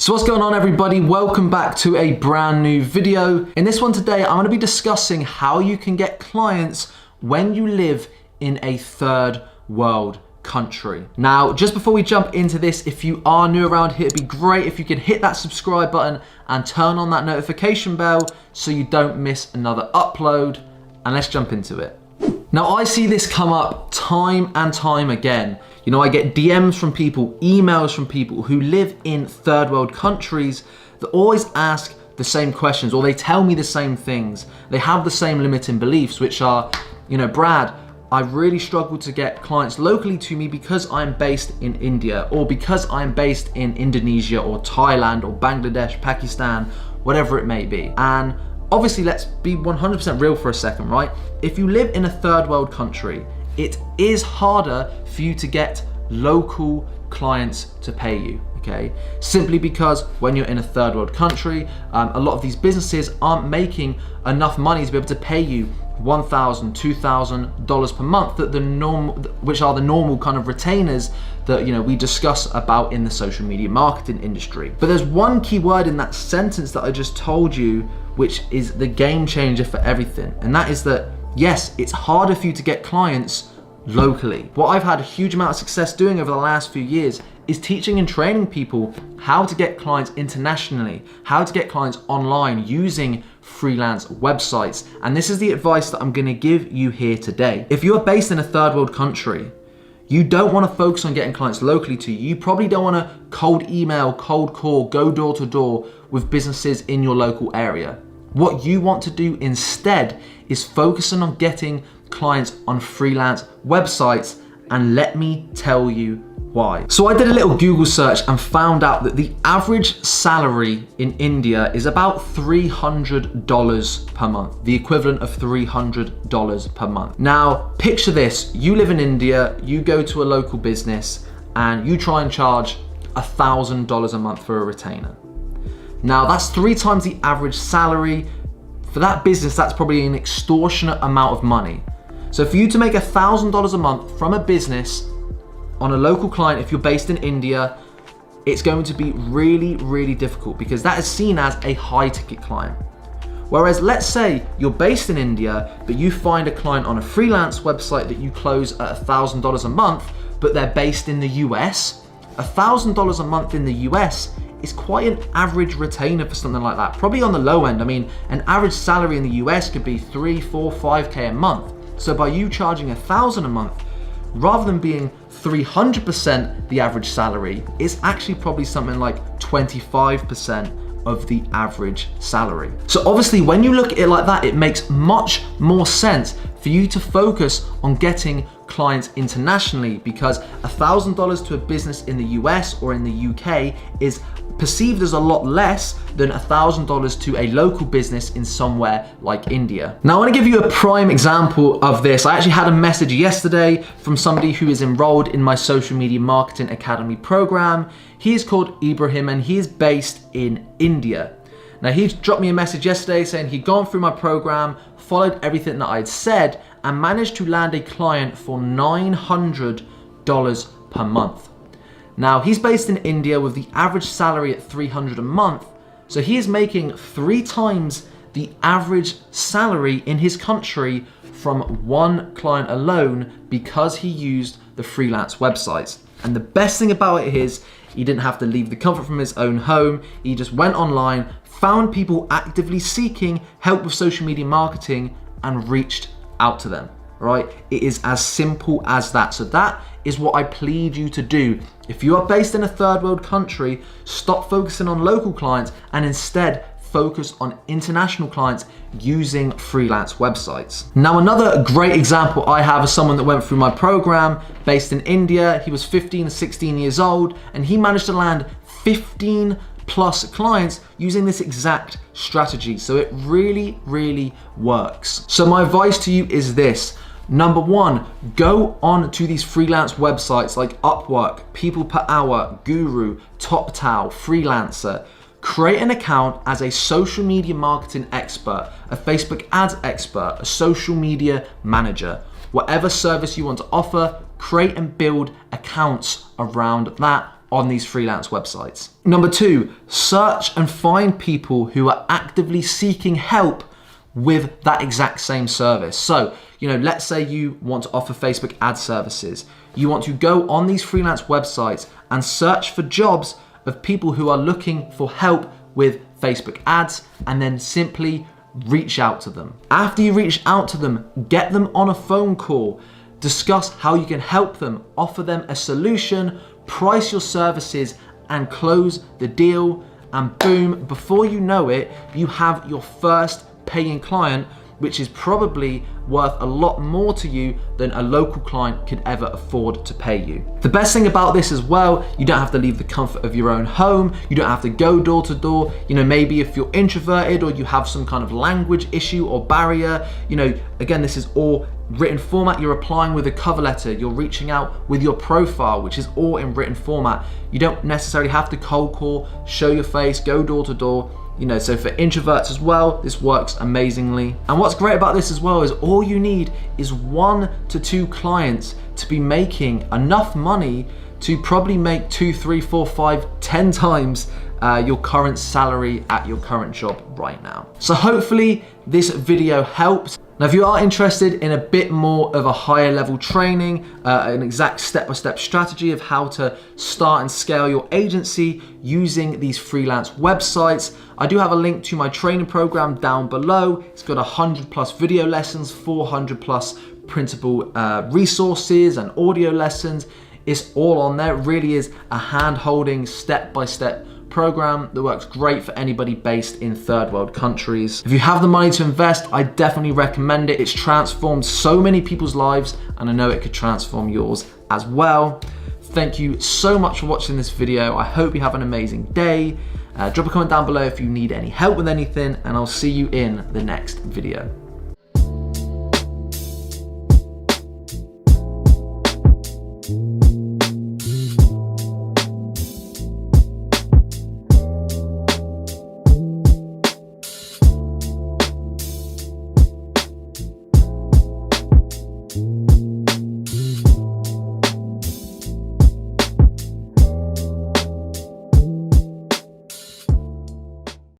So what's going on, everybody? Welcome back to a brand new video. In this one today, I'm going to be discussing how you can get clients when you live in a third world country. Now, just before we jump into this, if you are new around here, it'd be great if you could hit that subscribe button and turn on that notification bell so you don't miss another upload. And let's jump into it. Now, I see this come up time and time again. You know, I get DMs from people, emails from people who live in third world countries that always ask the same questions, or they tell me the same things. They have the same limiting beliefs, which are, you know, Brad, I really struggle to get clients locally to me because I'm based in India, or because I'm based in Indonesia or Thailand or Bangladesh, Pakistan, whatever it may be. And obviously, let's be 100% real for a second, right? If you live in a third world country, it is harder for you to get local clients to pay you, okay? Simply because when you're in a third world country, a lot of these businesses aren't making enough money to be able to pay you $1,000, $2,000 per month, which are the normal kind of retainers that, you know, we discuss about in the social media marketing industry. But there's one key word in that sentence that I just told you, which is the game changer for everything. And that is that, yes, it's harder for you to get clients locally. What I've had a huge amount of success doing over the last few years is teaching and training people how to get clients internationally, how to get clients online using freelance websites. And this is the advice that I'm gonna give you here today. If you're based in a third world country, you don't want to focus on getting clients locally to you. You probably don't want to cold email, cold call, go door to door with businesses in your local area. What you want to do instead is focusing on getting clients on freelance websites, and let me tell you why. So I did a little Google search and found out that the average salary in India is about $300 per month, the equivalent of $300 per month. Now, picture this, you live in India, you go to a local business and you try and charge $1,000 a month for a retainer. Now, that's 3 times the average salary. For that business, that's probably an extortionate amount of money. So for you to make $1,000 a month from a business on a local client, if you're based in India, it's going to be really, really difficult because that is seen as a high ticket client. Whereas let's say you're based in India, but you find a client on a freelance website that you close at $1,000 a month, but they're based in the US, $1,000 a month in the US is quite an average retainer for something like that. Probably on the low end. I mean, an average salary in the US could be 3, 4, 5K a month. So by you charging $1,000 a month, rather than being 300% the average salary, it's actually probably something like 25% of the average salary. So obviously when you look at it like that, it makes much more sense for you to focus on getting clients internationally, because $1,000 to a business in the US or in the UK is perceived as a lot less than $1,000 to a local business in somewhere like India. Now, I want to give you a prime example of this. I actually had a message yesterday from somebody who is enrolled in my Social Media Marketing Academy program. He is called Ibrahim and he is based in India. Now, he dropped me a message yesterday saying he'd gone through my program, followed everything that I'd said, and managed to land a client for $900 per month. Now, he's based in India with the average salary at $300 a month. So he is making 3 times the average salary in his country from one client alone because he used the freelance websites. And the best thing about it is he didn't have to leave the comfort from his own home. He just went online, found people actively seeking help with social media marketing and reached out to them, right? It is as simple as that. So that is what I plead you to do. If you are based in a third world country, stop focusing on local clients and instead focus on international clients using freelance websites. Now, another great example I have is someone that went through my program based in India. He was 15 or 16 years old and he managed to land 15 plus clients using this exact strategy. So it really, really works. So my advice to you is this. Number 1, go on to these freelance websites like Upwork, People Per Hour, Guru, TopTal, Freelancer. Create an account as a social media marketing expert, a Facebook ads expert, a social media manager. Whatever service you want to offer, create and build accounts around that. on these freelance websites. Number 2, search and find people who are actively seeking help with that exact same service. So, let's say you want to offer Facebook ad services. You want to go on these freelance websites and search for jobs of people who are looking for help with Facebook ads, and then simply reach out to them. After you reach out to them, get them on a phone call, discuss how you can help them, offer them a solution, price your services, and close the deal. And boom, before you know it, you have your first paying client, which is probably worth a lot more to you than a local client could ever afford to pay you. The best thing about this as well, you don't have to leave the comfort of your own home. You don't have to go door to door. Maybe if you're introverted or you have some kind of language issue or barrier, again, this is all written format. You're applying with a cover letter. You're reaching out with your profile, which is all in written format. You don't necessarily have to cold call, show your face, go door to door. So for introverts as well, this works amazingly. And what's great about this as well is all you need is 1 to 2 clients to be making enough money to probably make 2, 3, 4, 5, 10 times your current salary at your current job right now. So hopefully this video helped. Now, if you are interested in a bit more of a higher level training, an exact step-by-step strategy of how to start and scale your agency using these freelance websites, I do have a link to my training program down below. It's got 100+ video lessons, 400+ printable resources and audio lessons. It's all on there. It really is a hand-holding, step-by-step program that works great for anybody based in third world countries. If you have the money to invest, I definitely recommend it. It's transformed so many people's lives, and I know it could transform yours as well. Thank you so much for watching this video. I hope you have an amazing day. Drop a comment down below if you need any help with anything, and I'll see you in the next video.